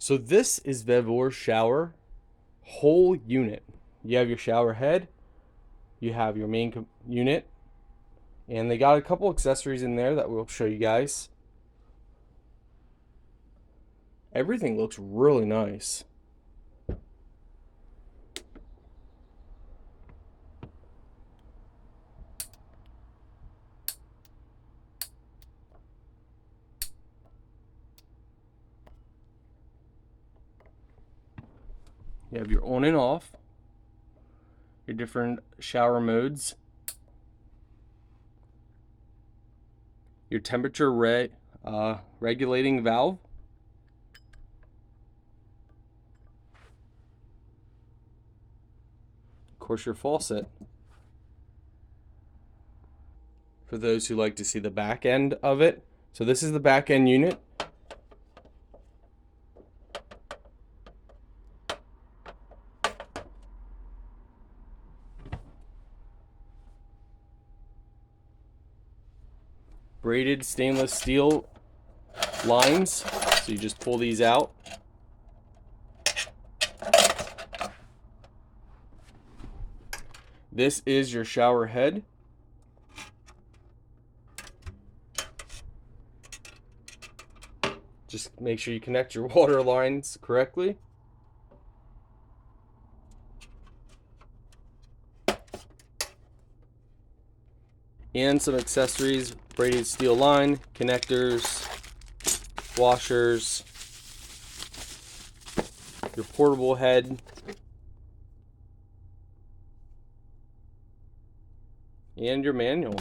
So this is VEVOR shower whole unit. You have your shower head, you have your main unit, and they got a couple accessories in there that we'll show you guys. Everything looks really nice. You have your on and off, your different shower modes, your temperature regulating valve, of course your faucet. For those who like to see the back end of it, so this is the back end unit. Braided stainless steel lines, so you just pull these out. This is your shower head. Just make sure you connect your water lines correctly. And some accessories: braided steel line, connectors, washers, your portable head, and your manual.